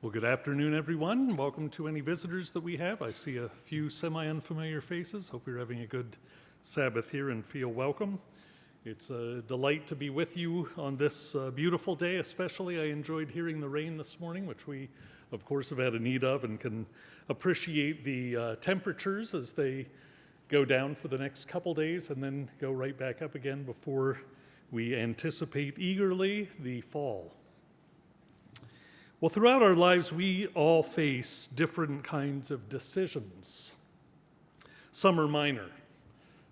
Well, good afternoon, everyone. Welcome to any visitors that we have. I see a few semi-unfamiliar faces. Hope you're having a good Sabbath here and feel welcome. It's a delight to be with you on this beautiful day. Especially, I enjoyed hearing the rain this morning, which we, of course, have had a need of and can appreciate the temperatures as they go down for the next couple days and then go right back up again before we anticipate eagerly the fall. Well, throughout our lives, we all face different kinds of decisions. Some are minor,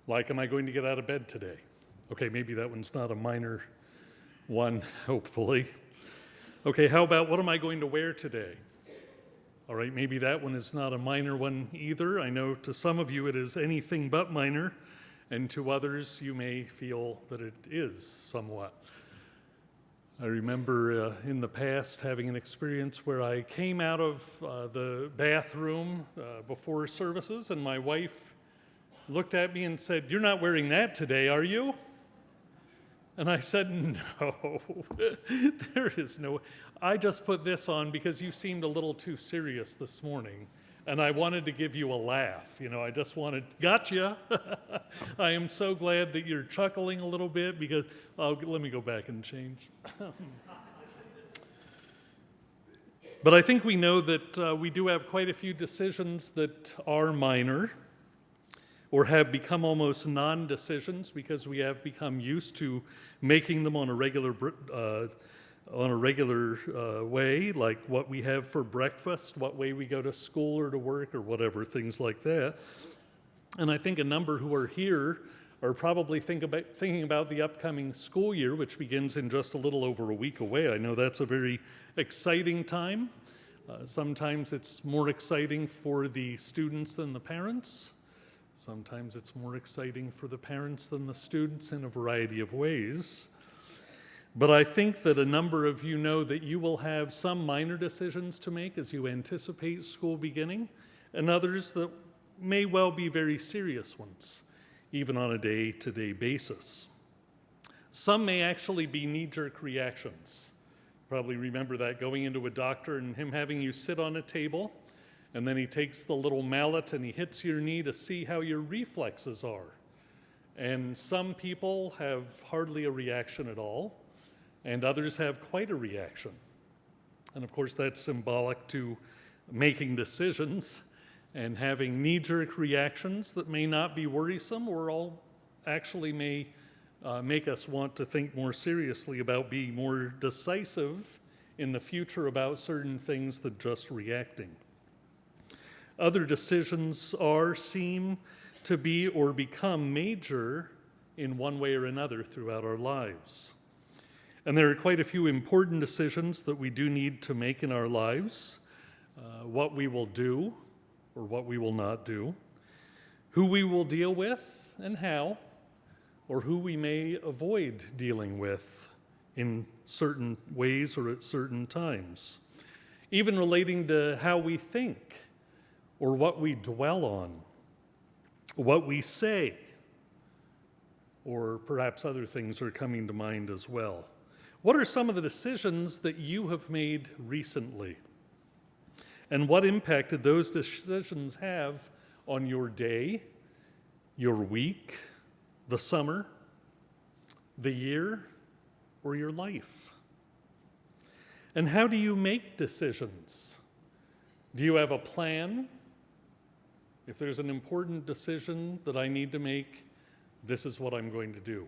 like, am I going to get out of bed today? Okay, maybe that one's not a minor one, hopefully. Okay, how about what am I going to wear today? All right, maybe that one is not a minor one either. I know to some of you it is anything but minor, and to others you may feel that it is somewhat. I remember in the past having an experience where I came out of the bathroom before services, and my wife looked at me and said, "You're not wearing that today, are you?" And I said, "No, there is no. I just put this on because you seemed a little too serious this morning, and I wanted to give you a laugh. I just wanted, gotcha." I am so glad that you're chuckling a little bit because, let me go back and change. But I think we know that we do have quite a few decisions that are minor or have become almost non-decisions because we have become used to making them on a regular way, like what we have for breakfast, what way we go to school or to work or whatever, things like that. And I think a number who are here are probably thinking about the upcoming school year, which begins in just a little over a week away. I know that's a very exciting time. Sometimes it's more exciting for the students than the parents. Sometimes it's more exciting for the parents than the students in a variety of ways. But I think that a number of you know that you will have some minor decisions to make as you anticipate school beginning, and others that may well be very serious ones, even on a day-to-day basis. Some may actually be knee-jerk reactions. Probably remember that, going into a doctor and him having you sit on a table, and then he takes the little mallet and he hits your knee to see how your reflexes are. And some people have hardly a reaction at all, and others have quite a reaction. And of course, that's symbolic to making decisions and having knee-jerk reactions that may not be worrisome or all actually may make us want to think more seriously about being more decisive in the future about certain things than just reacting. Other decisions seem to be or become major in one way or another throughout our lives. And there are quite a few important decisions that we do need to make in our lives. What we will do or what we will not do, who we will deal with and how, or who we may avoid dealing with in certain ways or at certain times. Even relating to how we think or what we dwell on, what we say, or perhaps other things are coming to mind as well. What are some of the decisions that you have made recently? And what impact did those decisions have on your day, your week, the summer, the year, or your life? And how do you make decisions? Do you have a plan? If there's an important decision that I need to make, this is what I'm going to do.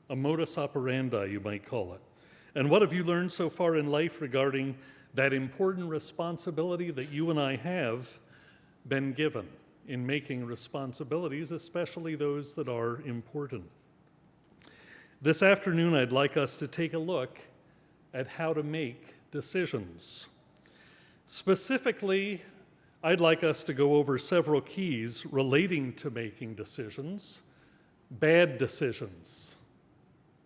A modus operandi, you might call it. And what have you learned so far in life regarding that important responsibility that you and I have been given in making responsibilities, especially those that are important? This afternoon, I'd like us to take a look at how to make decisions. Specifically, I'd like us to go over several keys relating to making decisions, bad decisions.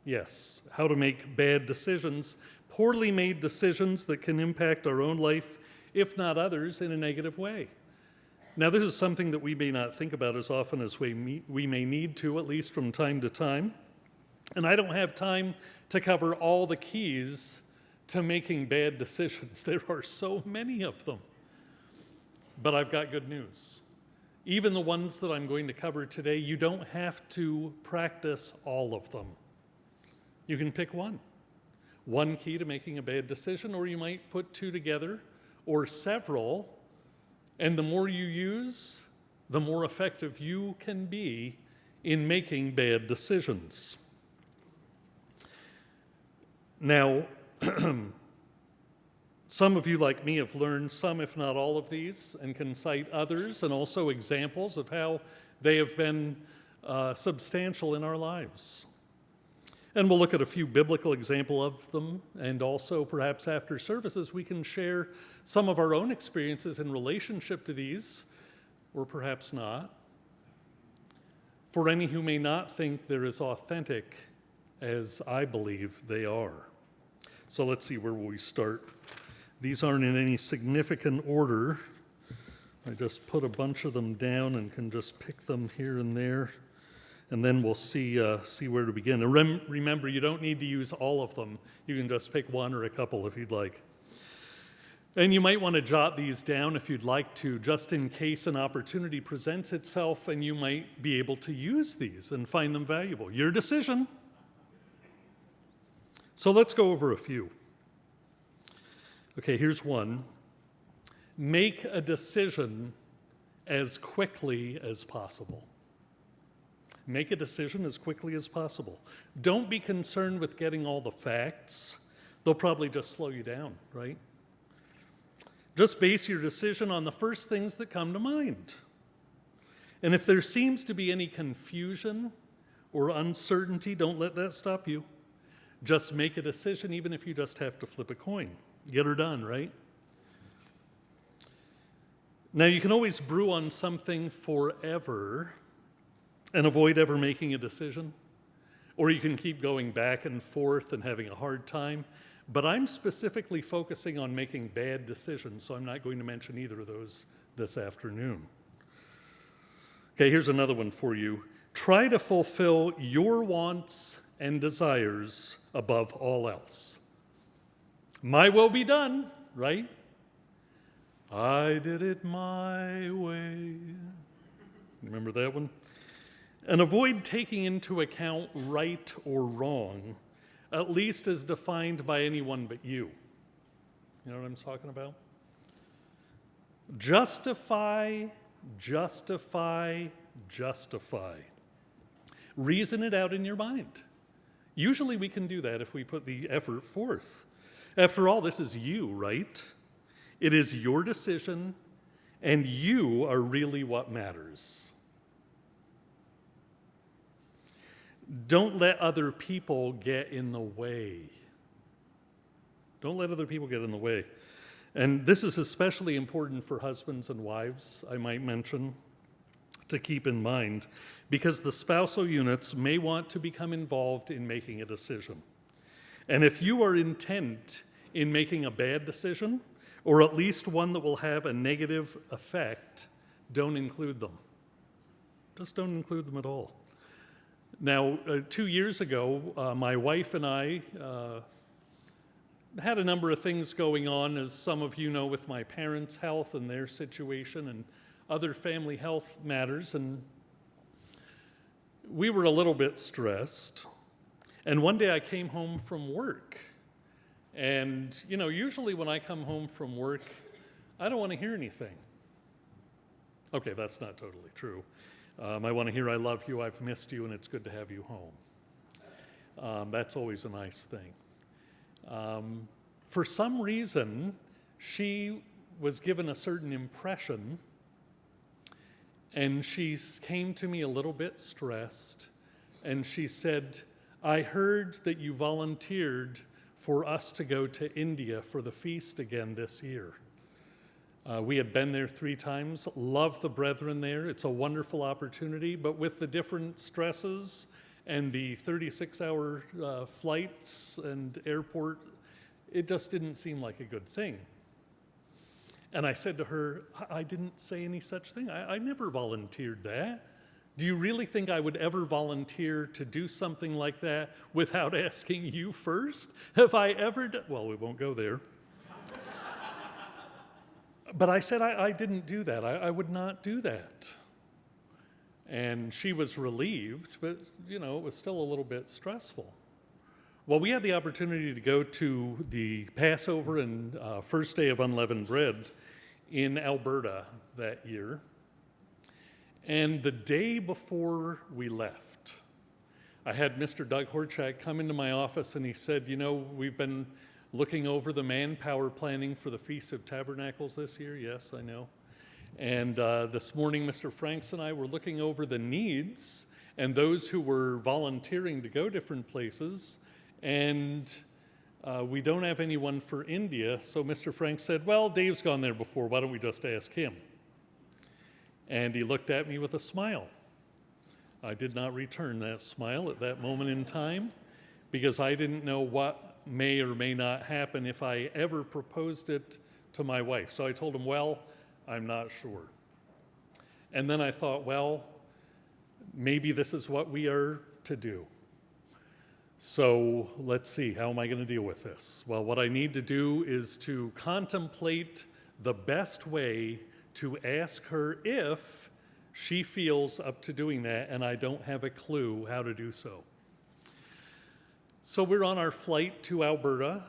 Yes, how to make bad decisions, poorly made decisions that can impact our own life, if not others, in a negative way. Now, this is something that we may not think about as often as we may need to, at least from time to time. And I don't have time to cover all the keys to making bad decisions. There are so many of them. But I've got good news. Even the ones that I'm going to cover today, you don't have to practice all of them. You can pick one. One key to making a bad decision, or you might put two together, or several, and the more you use, the more effective you can be in making bad decisions. Now, some of you, like me, have learned some, if not all of these, and can cite others, and also examples of how they have been substantial in our lives. And we'll look at a few biblical examples of them, and also perhaps after services we can share some of our own experiences in relationship to these, or perhaps not, for any who may not think they're as authentic as I believe they are. So let's see, where will we start? These aren't in any significant order. I just put a bunch of them down and can just pick them here and there, and then we'll see where to begin. And remember, you don't need to use all of them. You can just pick one or a couple if you'd like. And you might want to jot these down if you'd like to, just in case an opportunity presents itself and you might be able to use these and find them valuable. Your decision. So let's go over a few. Okay, here's one. Make a decision as quickly as possible. Make a decision as quickly as possible. Don't be concerned with getting all the facts. They'll probably just slow you down, right? Just base your decision on the first things that come to mind. And if there seems to be any confusion or uncertainty, don't let that stop you. Just make a decision, even if you just have to flip a coin. Get her done, right? Now, you can always brew on something forever and avoid ever making a decision, or you can keep going back and forth and having a hard time. But I'm specifically focusing on making bad decisions, so I'm not going to mention either of those this afternoon. Okay, here's another one for you. Try to fulfill your wants and desires above all else. My will be done, right? I did it my way. Remember that one? And avoid taking into account right or wrong, at least as defined by anyone but you. You know what I'm talking about? Justify, justify, justify. Reason it out in your mind. Usually we can do that if we put the effort forth. After all, this is you, right? It is your decision, and you are really what matters. Don't let other people get in the way. Don't let other people get in the way. And this is especially important for husbands and wives, I might mention, to keep in mind, because the spousal units may want to become involved in making a decision. And if you are intent in making a bad decision, or at least one that will have a negative effect, don't include them. Just don't include them at all. Now, 2 years ago, my wife and I had a number of things going on, as some of you know, with my parents' health and their situation and other family health matters, and we were a little bit stressed. And one day I came home from work, and usually when I come home from work, I don't want to hear anything. Okay, that's not totally true. I want to hear I love you, I've missed you, and it's good to have you home. That's always a nice thing. For some reason, she was given a certain impression, and she came to me a little bit stressed, and she said, I heard that you volunteered for us to go to India for the feast again this year. We had been there 3 times, love the brethren there. It's a wonderful opportunity, but with the different stresses and the 36-hour flights and airport, it just didn't seem like a good thing. And I said to her, I didn't say any such thing. I never volunteered that. Do you really think I would ever volunteer to do something like that without asking you first? Have I ever done? Well, we won't go there. But I said I didn't do that. I would not do that. And she was relieved, but, it was still a little bit stressful. Well, we had the opportunity to go to the Passover and first day of unleavened bread in Alberta that year. And the day before we left, I had Mr. Doug Horchak come into my office and he said, we've been looking over the manpower planning for the Feast of Tabernacles this year. Yes, I know. And this morning, Mr. Franks and I were looking over the needs and those who were volunteering to go different places. And we don't have anyone for India. So Mr. Franks said, well, Dave's gone there before. Why don't we just ask him? And he looked at me with a smile. I did not return that smile at that moment in time because I didn't know what may or may not happen if I ever proposed it to my wife. So I told him, well, I'm not sure. And then I thought, well, maybe this is what we are to do. So let's see, how am I going to deal with this? Well, what I need to do is to contemplate the best way to ask her if she feels up to doing that, and I don't have a clue how to do so. So we're on our flight to Alberta,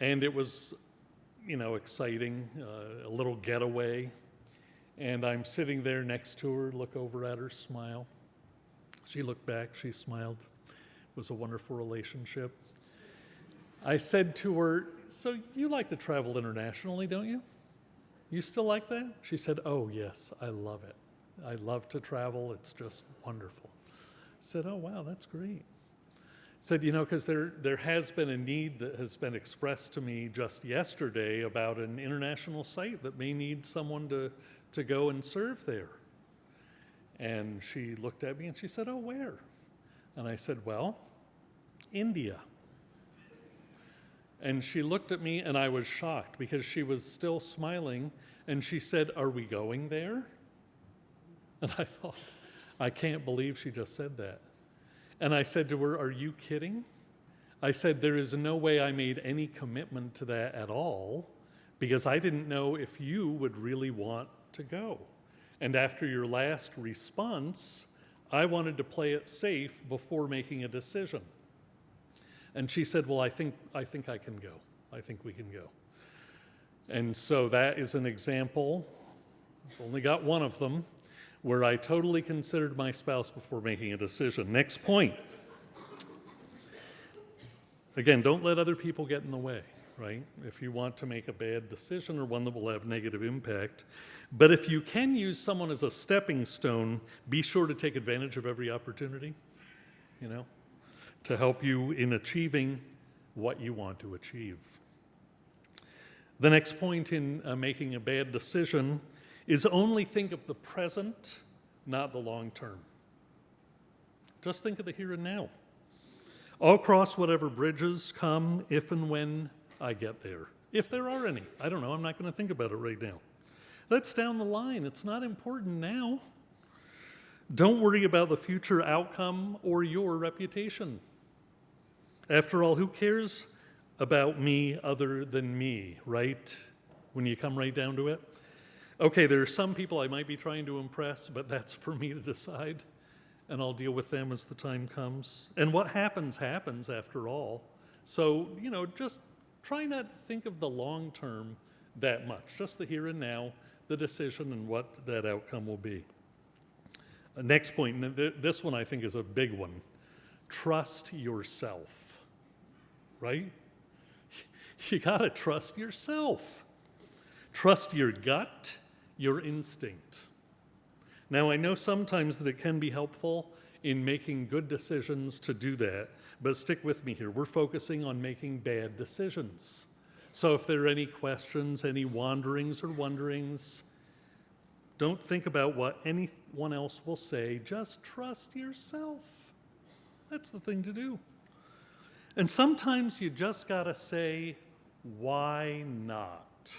and it was, exciting, a little getaway. And I'm sitting there next to her, look over at her, smile. She looked back, she smiled. It was a wonderful relationship. I said to her, so you like to travel internationally, don't you? You still like that? She said, oh, yes, I love it. I love to travel. It's just wonderful. I said, oh, wow, that's great. Said, because there has been a need that has been expressed to me just yesterday about an international site that may need someone to go and serve there. And she looked at me and she said, oh, where? And I said, well, India. And she looked at me and I was shocked because she was still smiling and she said, are we going there? And I thought, I can't believe she just said that. And I said to her, are you kidding? I said, there is no way I made any commitment to that at all because I didn't know if you would really want to go. And after your last response, I wanted to play it safe before making a decision. And she said, well, I think I can go. I think we can go. And so that is an example, I've only got one of them, where I totally considered my spouse before making a decision. Next point. Again, don't let other people get in the way, right? If you want to make a bad decision or one that will have negative impact. But if you can use someone as a stepping stone, be sure to take advantage of every opportunity, to help you in achieving what you want to achieve. The next point in making a bad decision is only think of the present, not the long term. Just think of the here and now. I'll cross whatever bridges come if and when I get there, if there are any. I don't know, I'm not going to think about it right now. That's down the line. It's not important now. Don't worry about the future outcome or your reputation. After all, who cares about me other than me, right? When you come right down to it. Okay, there are some people I might be trying to impress, but that's for me to decide, and I'll deal with them as the time comes. And what happens, happens after all. So, just try not to think of the long term that much, just the here and now, the decision and what that outcome will be. Next point, and this one I think is a big one. Trust yourself, right? You gotta trust yourself. Trust your gut, your instinct. Now, I know sometimes that it can be helpful in making good decisions to do that, but stick with me here. We're focusing on making bad decisions. So if there are any questions, any wanderings or wonderings, don't think about what anyone else will say. Just trust yourself. That's the thing to do. And sometimes you just gotta say, why not?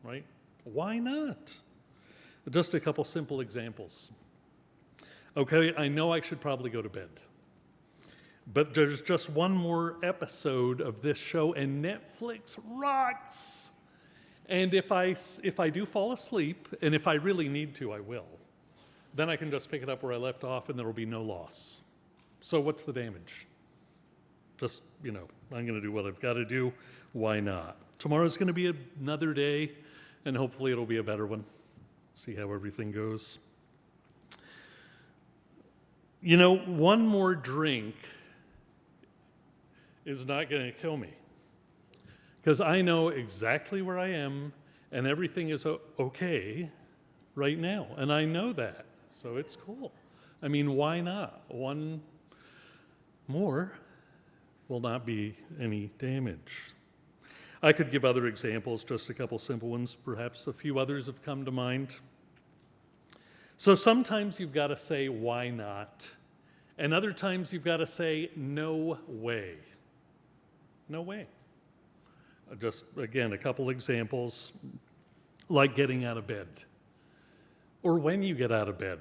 Right? Why not? Just a couple simple examples. Okay, I know I should probably go to bed. But there's just one more episode of this show, and Netflix rocks. And if I do fall asleep, and if I really need to, I will, then I can just pick it up where I left off, and there will be no loss. So what's the damage? Just, I'm going to do what I've got to do. Why not? Tomorrow's going to be another day, and hopefully it'll be a better one. See how everything goes. One more drink is not going to kill me, because I know exactly where I am, and everything is okay right now, and I know that, so it's cool. I mean, why not? One more will not be any damage. I could give other examples, just a couple simple ones. Perhaps a few others have come to mind. So sometimes you've got to say, why not? And other times you've got to say, no way. No way. Just, again, a couple examples, like getting out of bed. Or when you get out of bed.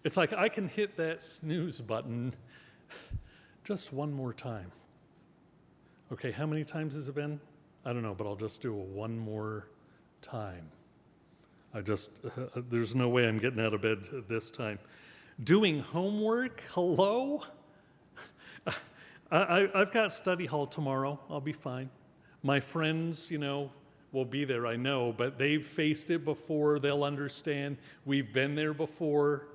It's like I can hit that snooze button just one more time. Okay, how many times has it been? I don't know, but I'll just do a one more time. There's no way I'm getting out of bed this time. Doing homework, hello? I've got study hall tomorrow. I'll be fine. My friends, will be there, I know, but they've faced it before. They'll understand. We've been there before.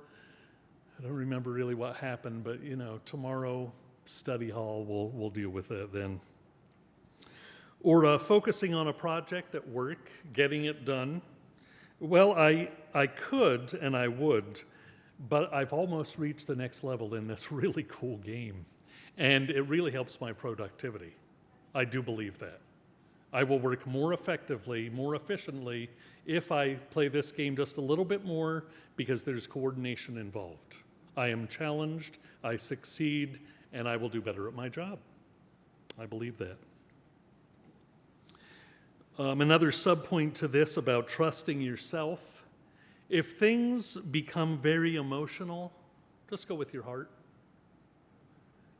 I don't remember really what happened, but, tomorrow, study hall, we'll deal with that then. Or focusing on a project at work, getting it done. Well, I could and I would, but I've almost reached the next level in this really cool game. And it really helps my productivity. I do believe that. I will work more effectively, more efficiently, if I play this game just a little bit more, because there's coordination involved. I am challenged, I succeed, and I will do better at my job. I believe that. Another subpoint to this about trusting yourself. If things become very emotional, just go with your heart.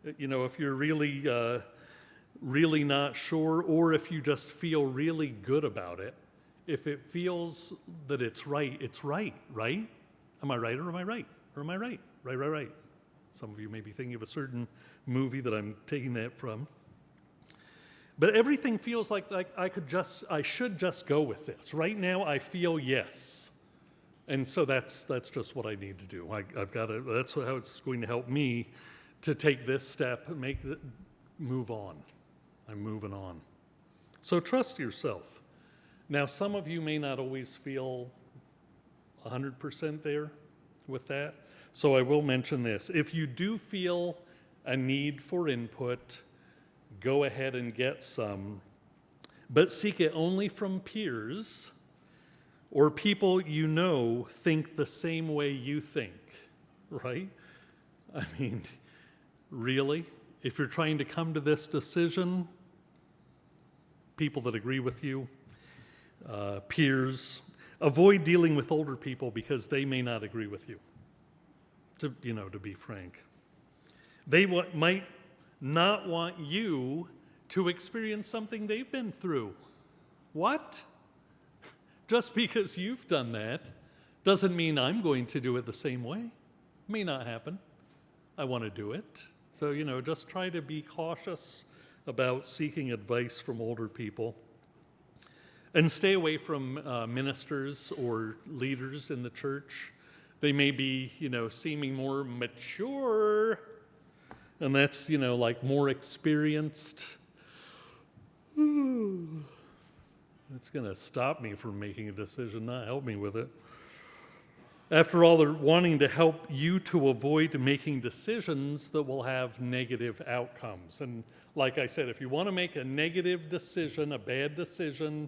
If you're really not sure, or if you just feel really good about it, if it feels that it's right, right? Am I right or am I right? Or am I right? Right. Some of you may be thinking of a certain movie that I'm taking that from. But everything feels like I should just go with this. Right now I feel yes. And so that's just what I need to do. That's how it's going to help me to take this step, move on. I'm moving on. So trust yourself. Now, some of you may not always feel 100% there with that. So I will mention this. If you do feel a need for input, go ahead and get some, but seek it only from peers or people think the same way you think, right? I mean, really? If you're trying to come to this decision, people that agree with you, peers, avoid dealing with older people because they may not agree with you, to be frank. They might not want you to experience something they've been through. What? Just because you've done that doesn't mean I'm going to do it the same way. May not happen. I want to do it. So, just try to be cautious about seeking advice from older people. And stay away from ministers or leaders in the church. They may be, seeming more mature, and that's, like more experienced. It's going to stop me from making a decision, not help me with it. After all, they're wanting to help you to avoid making decisions that will have negative outcomes. And like I said, if you want to make a negative decision, a bad decision,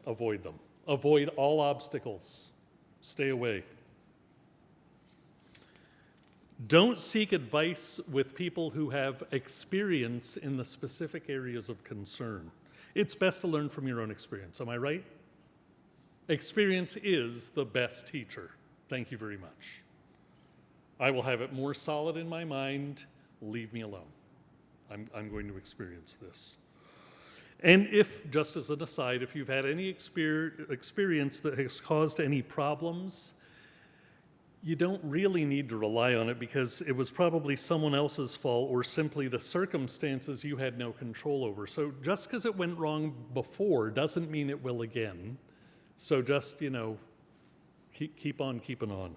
avoid them. Avoid all obstacles. Stay away. Don't seek advice with people who have experience in the specific areas of concern. It's best to learn from your own experience. Am I right? Experience is the best teacher. Thank you very much. I will have it more solid in my mind. Leave me alone. I'm going to experience this. And if, just as an aside, if you've had any experience that has caused any problems, you don't really need to rely on it because it was probably someone else's fault or simply the circumstances you had no control over. So just because it went wrong before doesn't mean it will again. So just, keep on keeping on.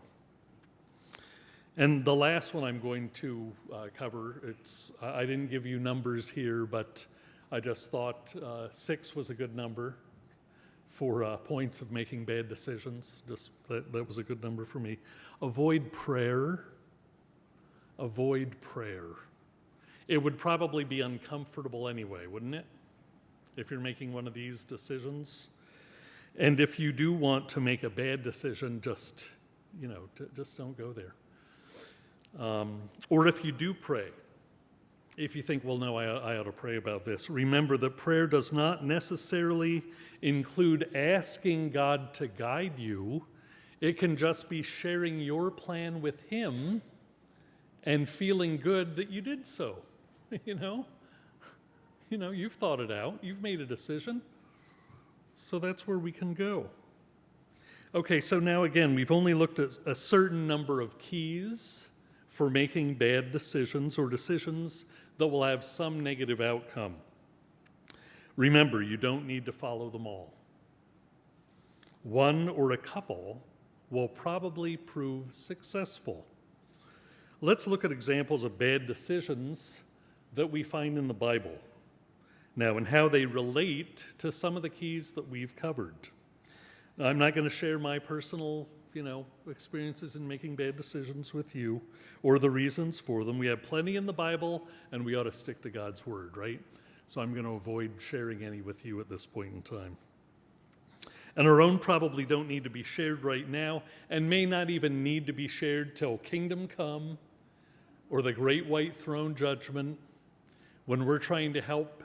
And the last one I'm going to cover, I didn't give you numbers here, but I just thought 6 was a good number for points of making bad decisions. Just that was a good number for me. Avoid prayer. Avoid prayer. It would probably be uncomfortable anyway, wouldn't it? If you're making one of these decisions. And if you do want to make a bad decision, just don't go there. Or if you do pray, if you think, well, no, I ought to pray about this, remember that prayer does not necessarily include asking God to guide you. It can just be sharing your plan with Him and feeling good that you did so. You've thought it out. You've made a decision. So that's where we can go. Okay, so now again, we've only looked at a certain number of keys for making bad decisions or decisions that will have some negative outcome. Remember, you don't need to follow them all. One or a couple will probably prove successful. Let's look at examples of bad decisions that we find in the Bible now and how they relate to some of the keys that we've covered. I'm not going to share my personal experiences in making bad decisions with you or the reasons for them. We have plenty in the Bible, and we ought to stick to God's word, right? So I'm going to avoid sharing any with you at this point in time. And our own probably don't need to be shared right now and may not even need to be shared till kingdom come or the great white throne judgment when we're trying to help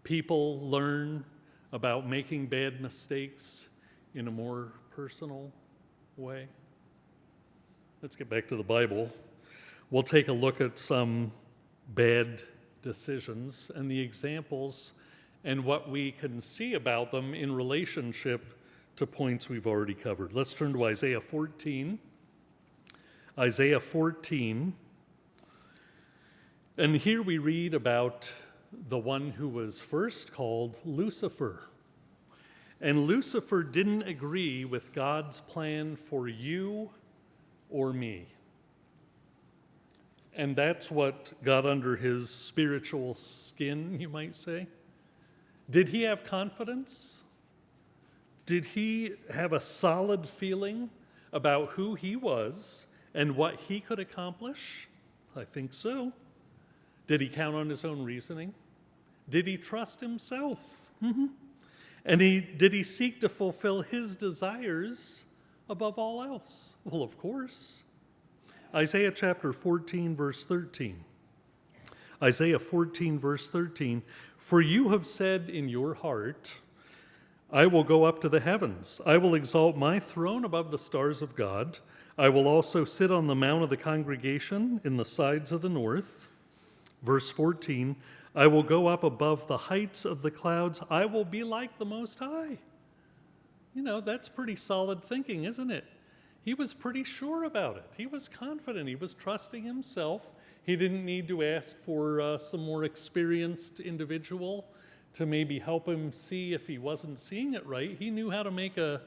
people learn about making bad mistakes in a more personal way. Let's get back to the Bible. We'll take a look at some bad decisions and the examples and what we can see about them in relationship to points we've already covered. Let's turn to Isaiah 14. Isaiah 14. And here we read about the one who was first called Lucifer. And Lucifer didn't agree with God's plan for you or me. And that's what got under his spiritual skin, you might say. Did he have confidence? Did he have a solid feeling about who he was and what he could accomplish? I think so. Did he count on his own reasoning? Did he trust himself? Mm-hmm. And did he seek to fulfill his desires above all else? Well, of course. Isaiah chapter 14, verse 13. Isaiah 14, verse 13. For you have said in your heart, I will go up to the heavens. I will exalt my throne above the stars of God. I will also sit on the mount of the congregation in the sides of the north. Verse 14. I will go up above the heights of the clouds. I will be like the Most High. That's pretty solid thinking, isn't it? He was pretty sure about it. He was confident. He was trusting himself. He didn't need to ask for some more experienced individual to maybe help him see if he wasn't seeing it right. He knew how to make a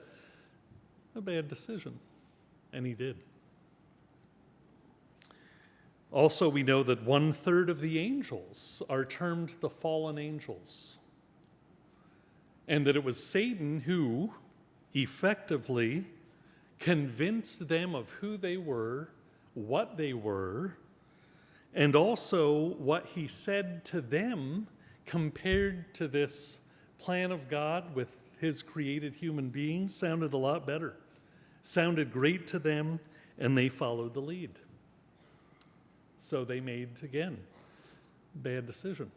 bad decision, and he did. Also, we know that 1/3 of the angels are termed the fallen angels, and that it was Satan who effectively convinced them of who they were, what they were, and also what he said to them compared to this plan of God with his created human beings sounded a lot better, sounded great to them, and they followed the lead. So they made, again, bad decision.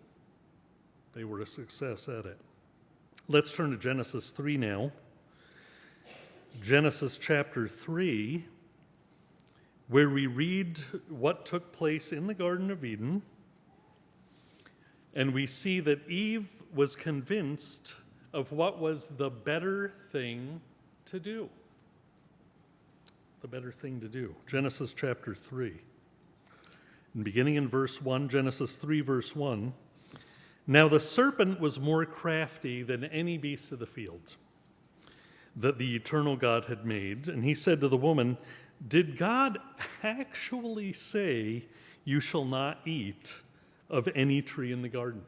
They were a success at it. Let's turn to Genesis 3 now. Genesis chapter 3, where we read what took place in the Garden of Eden, and we see that Eve was convinced of what was the better thing to do. The better thing to do. Genesis chapter 3. And beginning in verse 1, Genesis 3, verse 1, "Now the serpent was more crafty than any beast of the field that the eternal God had made. And he said to the woman, 'Did God actually say, you shall not eat of any tree in the garden?'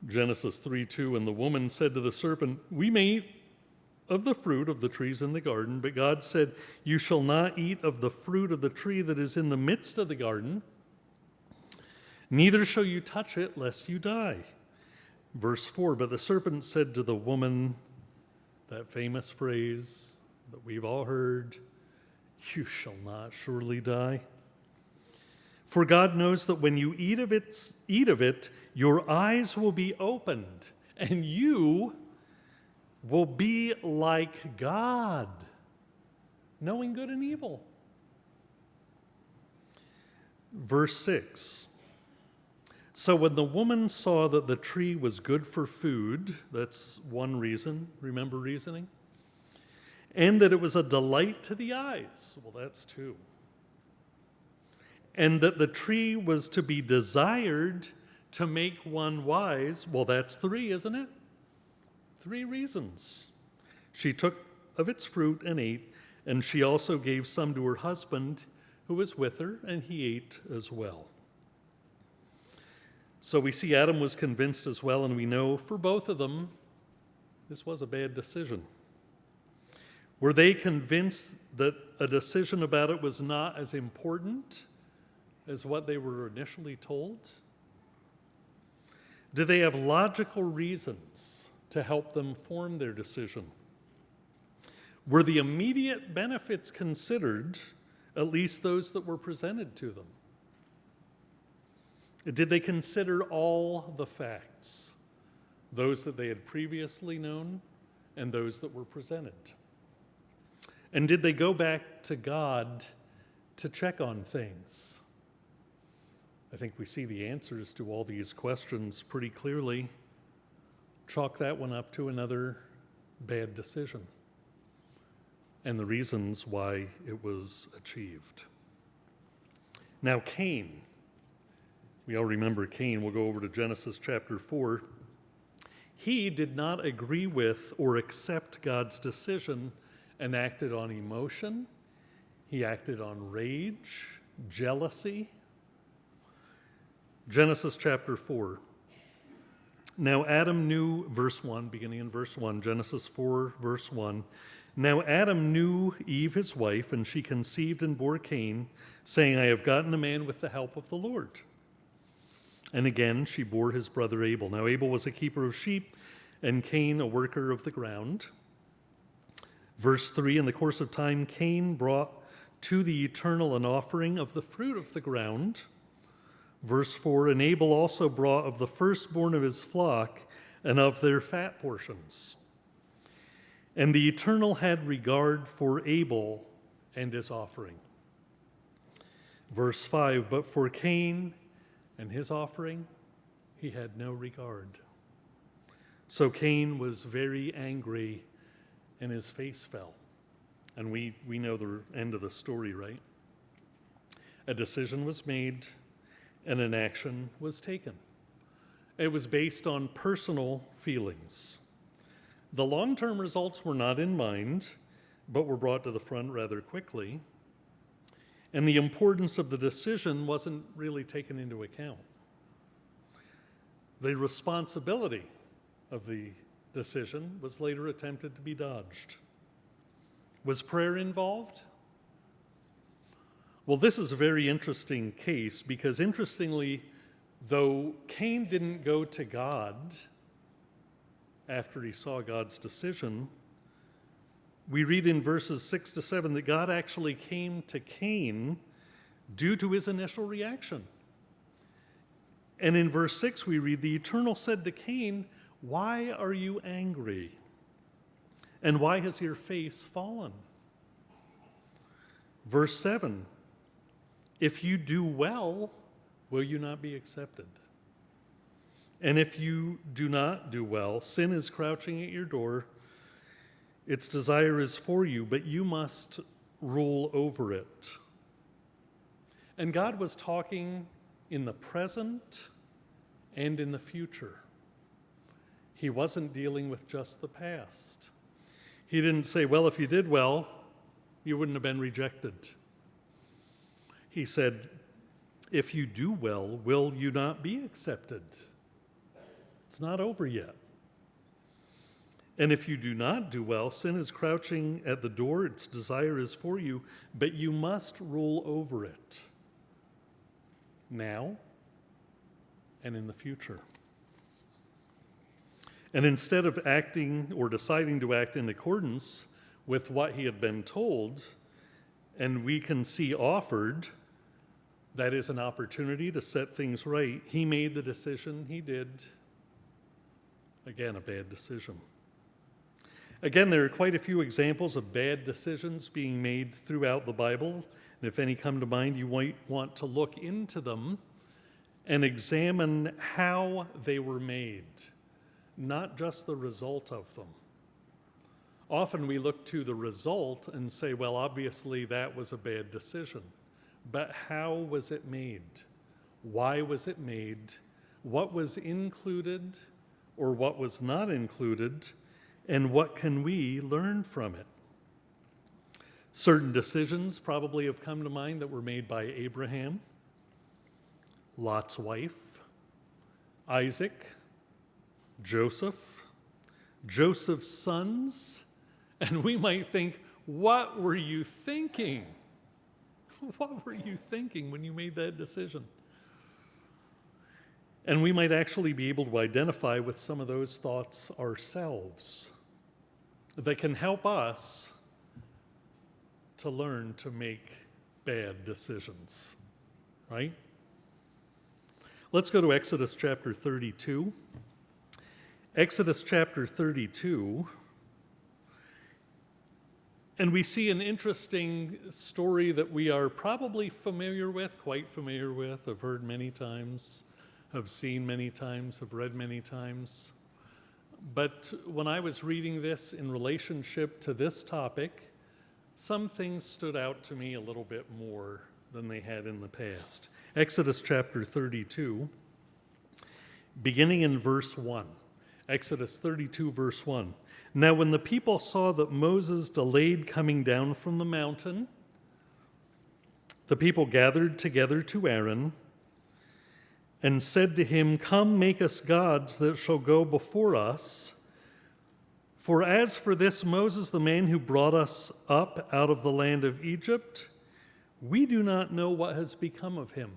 Genesis 3:2, "And the woman said to the serpent, 'We may eat of the fruit of the trees in the garden, but God said, you shall not eat of the fruit of the tree that is in the midst of the garden, neither shall you touch it, lest you die.' Verse 4, "But the serpent said to the woman," that famous phrase that we've all heard, "You shall not surely die. For God knows that when you eat of it, your eyes will be opened, and you will be like God, knowing good and evil." Verse 6, "So when the woman saw that the tree was good for food," that's one reason, remember reasoning, "and that it was a delight to the eyes," well, that's two, "and that the tree was to be desired to make one wise," well, that's three, isn't it? Three reasons. "She took of its fruit and ate, and she also gave some to her husband who was with her, and he ate as well." So we see Adam was convinced as well, and we know for both of them this was a bad decision. Were they convinced that a decision about it was not as important as what they were initially told? Did they have logical reasons to help them form their decision? Were the immediate benefits considered, at least those that were presented to them? Did they consider all the facts, those that they had previously known and those that were presented? And did they go back to God to check on things? I think we see the answers to all these questions pretty clearly. Chalk that one up to another bad decision and the reasons why it was achieved. Now, Cain. We all remember Cain. We'll go over to Genesis chapter 4. He did not agree with or accept God's decision and acted on emotion. He acted on rage, jealousy. Genesis chapter 4. "Now Adam knew," verse 1, beginning in verse 1, Genesis 4, verse 1. "Now Adam knew Eve his wife, and she conceived and bore Cain, saying, I have gotten a man with the help of the Lord. And again she bore his brother Abel. Now Abel was a keeper of sheep, and Cain a worker of the ground." Verse 3, "In the course of time Cain brought to the Eternal an offering of the fruit of the ground." Verse 4, "And Abel also brought of the firstborn of his flock and of their fat portions. And the Eternal had regard for Abel and his offering." Verse 5, "But for Cain and his offering, he had no regard. So Cain was very angry, and his face fell." And we know the end of the story, right? A decision was made, and an action was taken. It was based on personal feelings. The long-term results were not in mind, but were brought to the front rather quickly. And the importance of the decision wasn't really taken into account. The responsibility of the decision was later attempted to be dodged. Was prayer involved? Well, this is a very interesting case because, interestingly, though Cain didn't go to God after he saw God's decision, we read in verses 6 to 7 that God actually came to Cain due to his initial reaction. And in verse 6 we read, "The Eternal said to Cain, why are you angry? And why has your face fallen?" Verse 7, If you do well, will you not be accepted? And if you do not do well, sin is crouching at your door. Its desire is for you, but you must rule over it. And God was talking in the present and in the future. He wasn't dealing with just the past. He didn't say, well, if you did well, you wouldn't have been rejected. He said, if you do well, will you not be accepted? It's not over yet. And if you do not do well, sin is crouching at the door, its desire is for you, but you must rule over it now and in the future. And instead of acting or deciding to act in accordance with what he had been told, and we can see offered, that is an opportunity to set things right, he made the decision he did. Again, a bad decision. Again, there are quite a few examples of bad decisions being made throughout the Bible. And if any come to mind, you might want to look into them and examine how they were made, not just the result of them. Often we look to the result and say, well, obviously that was a bad decision. But how was it made? Why was it made? What was included or what was not included? And what can we learn from it? Certain decisions probably have come to mind that were made by Abraham, Lot's wife, Isaac, Joseph, Joseph's sons, and we might think, what were you thinking? What were you thinking when you made that decision? And we might actually be able to identify with some of those thoughts ourselves that can help us to learn to make bad decisions, right? Let's go to Exodus chapter 32. Exodus chapter 32, and we see an interesting story that we are probably familiar with, quite familiar with, have heard many times, have seen many times, have read many times. But when I was reading this in relationship to this topic, some things stood out to me a little bit more than they had in the past. Exodus chapter 32, beginning in verse 1. Exodus 32, verse 1. Now when the people saw that Moses delayed coming down from the mountain, the people gathered together to Aaron and said to him, come, make us gods that shall go before us. For as for this Moses, the man who brought us up out of the land of Egypt, we do not know what has become of him.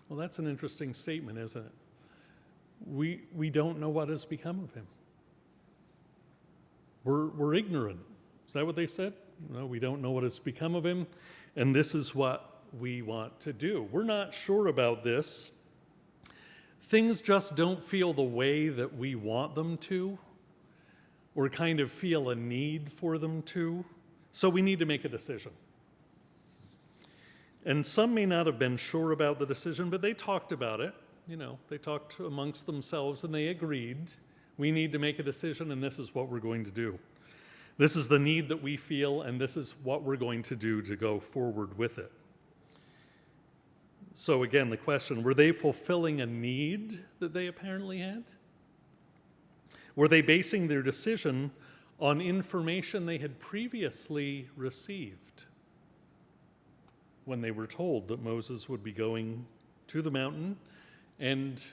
Well, that's an interesting statement, isn't it? We don't know what has become of him. We're ignorant. Is that what they said? No, we don't know what has become of him, and this is what we want to do. We're not sure about this. Things just don't feel the way that we want them to, or kind of feel a need for them to, so we need to make a decision. And some may not have been sure about the decision, but they talked about it. They talked amongst themselves and they agreed, we need to make a decision and this is what we're going to do. This is the need that we feel and this is what we're going to do to go forward with it. So again, the question, were they fulfilling a need that they apparently had? Were they basing their decision on information they had previously received when they were told that Moses would be going to the mountain and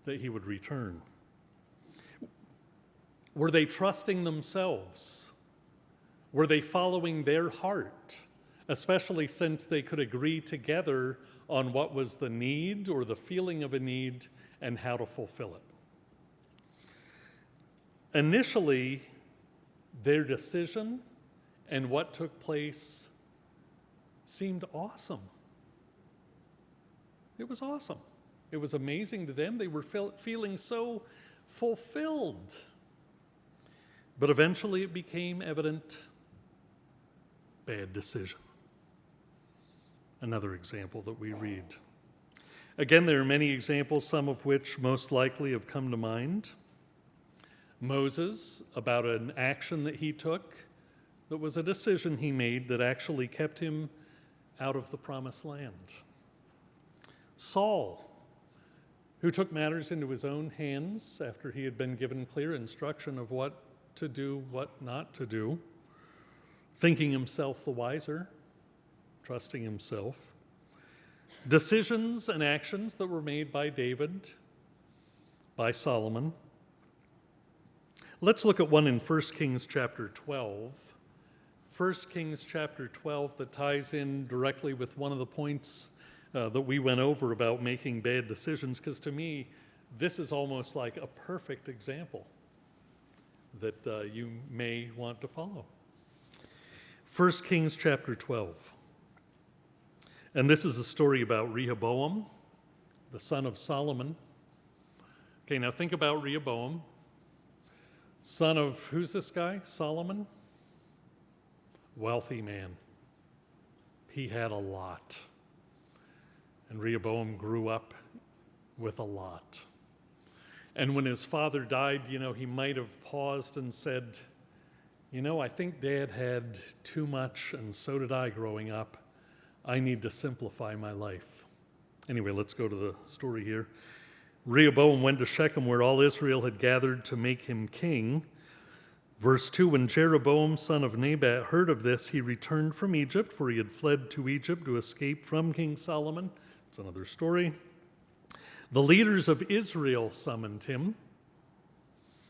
that he would return? Were they trusting themselves? Were they following their heart, especially since they could agree together on what was the need or the feeling of a need and how to fulfill it? Initially, their decision and what took place seemed awesome. It was awesome. It was amazing to them. They were feeling so fulfilled. But eventually it became evident, bad decision. another example that we read. Again, there are many examples, some of which most likely have come to mind. Moses, about an action that he took that was a decision he made that actually kept him out of the promised land. Saul, who took matters into his own hands after he had been given clear instruction of what to do, what not to do, thinking himself the wiser, trusting himself. Decisions and actions that were made by David, by Solomon. Let's look at one in 1 Kings chapter 12. 1 Kings chapter 12 that ties in directly with one of the points that we went over about making bad decisions, because to me, this is almost like a perfect example that you may want to follow. 1 Kings chapter 12. And this is a story about Rehoboam, the son of Solomon. Okay, now think about Rehoboam, son of, who's this guy? Solomon? Wealthy man. He had a lot. And Rehoboam grew up with a lot. And when his father died, he might have paused and said, I think Dad had too much, and so did I growing up. I need to simplify my life. Anyway, let's go to the story here. Rehoboam went to Shechem, where all Israel had gathered to make him king. Verse 2, when Jeroboam, son of Nebat, heard of this, he returned from Egypt, for he had fled to Egypt to escape from King Solomon. It's another story. The leaders of Israel summoned him,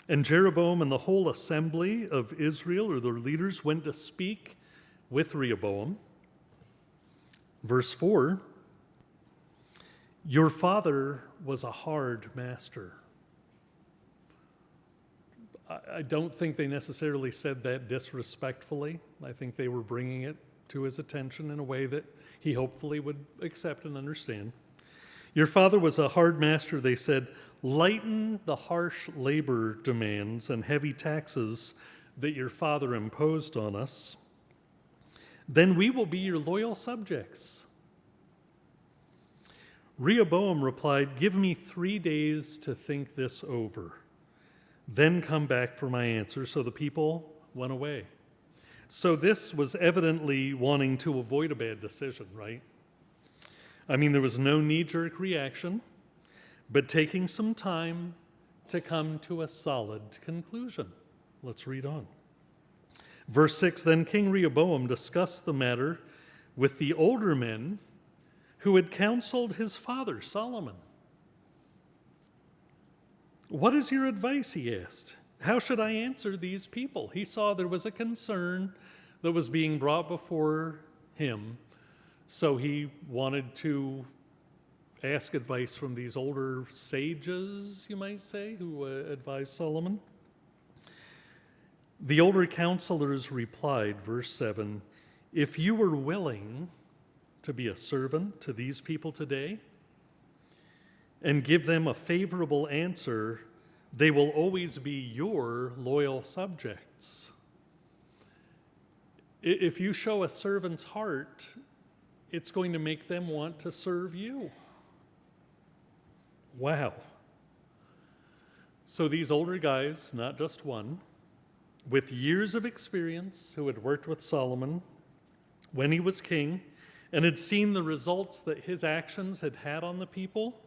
and Jeroboam and the whole assembly of Israel, or their leaders, went to speak with Rehoboam. Verse 4, your father was a hard master. I don't think they necessarily said that disrespectfully. I think they were bringing it to his attention in a way that he hopefully would accept and understand. Your father was a hard master, they said. Lighten the harsh labor demands and heavy taxes that your father imposed on us. Then we will be your loyal subjects. Rehoboam replied, give me 3 days to think this over. Then come back for my answer. So the people went away. So this was evidently wanting to avoid a bad decision, right? I mean, there was no knee-jerk reaction, but taking some time to come to a solid conclusion. Let's read on. Verse 6, then King Rehoboam discussed the matter with the older men who had counseled his father, Solomon. What is your advice, he asked. How should I answer these people? He saw there was a concern that was being brought before him, so he wanted to ask advice from these older sages, you might say, who advised Solomon. The older counselors replied, verse 7, if you were willing to be a servant to these people today and give them a favorable answer, they will always be your loyal subjects. If you show a servant's heart, it's going to make them want to serve you. Wow. So these older guys, not just one, with years of experience, who had worked with Solomon when he was king and had seen the results that his actions had had on the people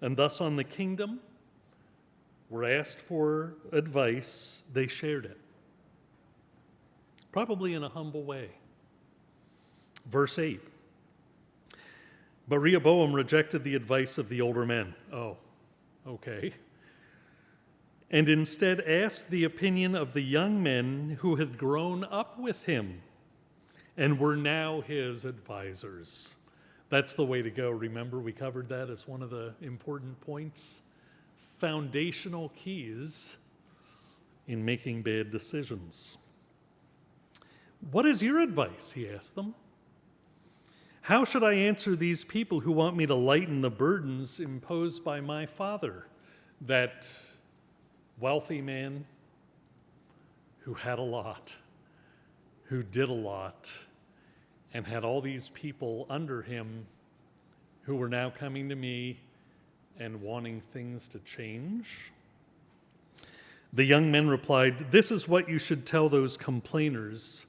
and thus on the kingdom, were asked for advice. They shared it, probably in a humble way. Verse 8, but Rehoboam rejected the advice of the older men. Oh, okay. And instead asked the opinion of the young men who had grown up with him and were now his advisors. That's the way to go. Remember, we covered that as one of the important points, foundational keys in making bad decisions. What is your advice? He asked them. How should I answer these people who want me to lighten the burdens imposed by my father, that wealthy man who had a lot, who did a lot, and had all these people under him who were now coming to me and wanting things to change? The young men replied, "This is what you should tell those complainers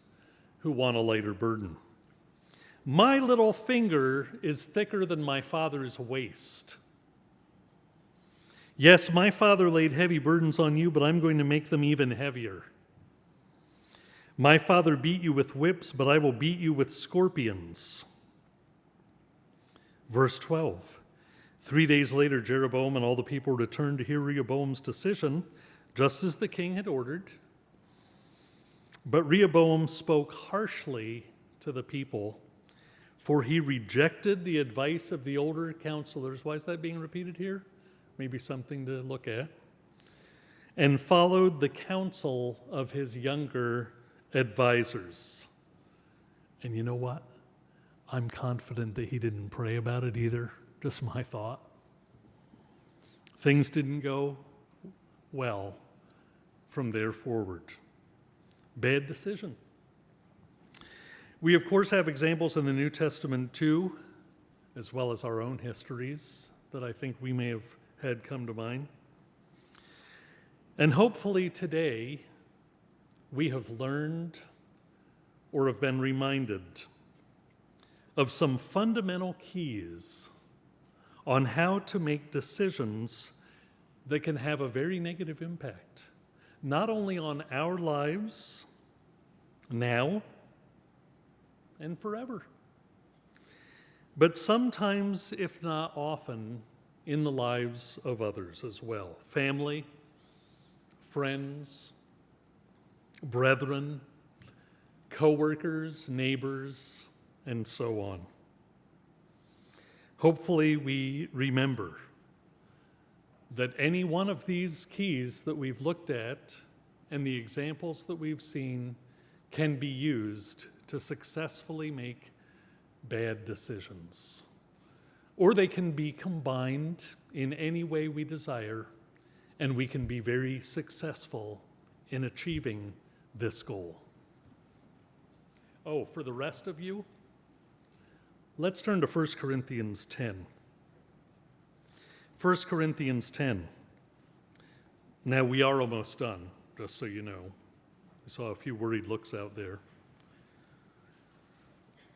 who want a lighter burden. My little finger is thicker than my father's waist. Yes, my father laid heavy burdens on you, but I'm going to make them even heavier. My father beat you with whips, but I will beat you with scorpions." Verse 12. 3 days later, Jeroboam and all the people returned to hear Rehoboam's decision, just as the king had ordered. But Rehoboam spoke harshly to the people, for he rejected the advice of the older counselors. Why is that being repeated here? Maybe something to look at. And followed the counsel of his younger advisors. And you know what? I'm confident that he didn't pray about it either. Just my thought. Things didn't go well from there forward. Bad decision. We, of course, have examples in the New Testament too, as well as our own histories that I think we may have had come to mind. And hopefully today we have learned or have been reminded of some fundamental keys on how to make decisions that can have a very negative impact, not only on our lives now and forever, but sometimes, if not often, in the lives of others as well. Family, friends, brethren, co-workers, neighbors, and so on. Hopefully we remember that any one of these keys that we've looked at and the examples that we've seen can be used to successfully make bad decisions. Or they can be combined in any way we desire, and we can be very successful in achieving this goal. Oh, for the rest of you, let's turn to 1 Corinthians 10. 1 Corinthians 10. Now, we are almost done, just so you know. I saw a few worried looks out there.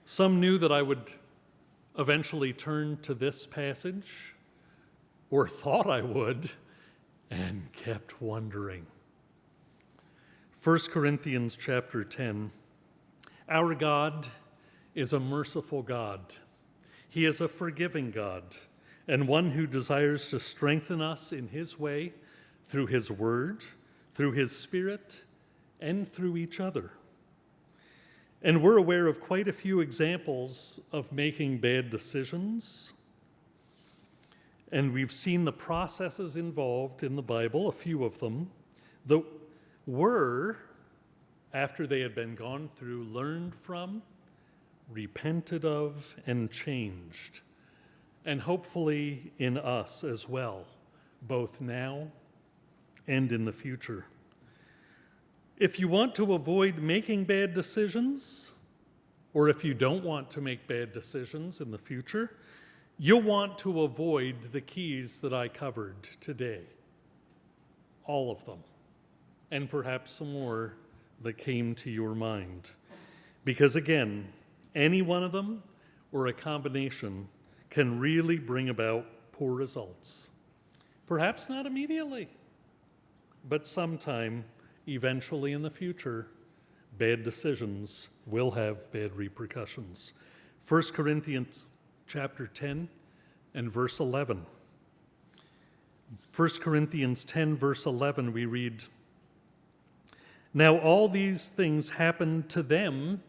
Some knew that I would eventually turn to this passage, or thought I would, and kept wondering. 1 Corinthians chapter 10. Our God is a merciful God. He is a forgiving God, and one who desires to strengthen us in his way through his word, through his Spirit, and through each other. And we're aware of quite a few examples of making bad decisions. And we've seen the processes involved in the Bible, a few of them, that were, after they had been gone through, learned from, repented of, and changed. And hopefully in us as well, both now and in the future. If you want to avoid making bad decisions, or if you don't want to make bad decisions in the future, you'll want to avoid the keys that I covered today. All of them. And perhaps some more that came to your mind. Because again, any one of them or a combination can really bring about poor results. Perhaps not immediately, but sometime, eventually in the future, bad decisions will have bad repercussions. 1 Corinthians chapter 10 and verse 11. 1 Corinthians 10 verse 11 we read, "Now all these things happened to them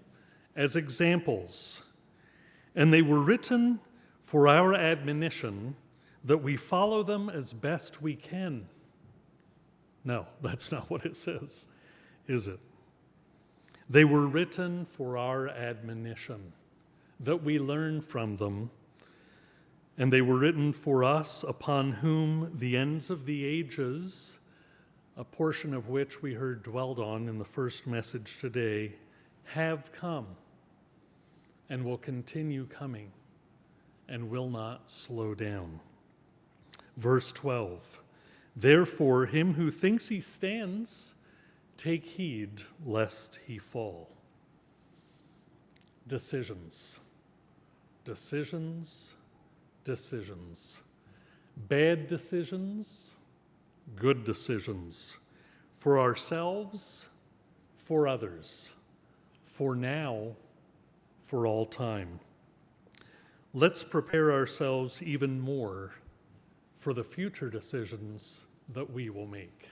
as examples, and they were written for our admonition that we follow them as best we can." No, that's not what it says, is it? They were written for our admonition, that we learn from them, and they were written for us, upon whom the ends of the ages, a portion of which we heard dwelled on in the first message today, have come. and will continue coming and will not slow down. Verse 12, therefore, him who thinks he stands, take heed lest he fall. Decisions, decisions, decisions. Bad decisions, good decisions. For ourselves, for others, for now, for all time. Let's prepare ourselves even more for the future decisions that we will make.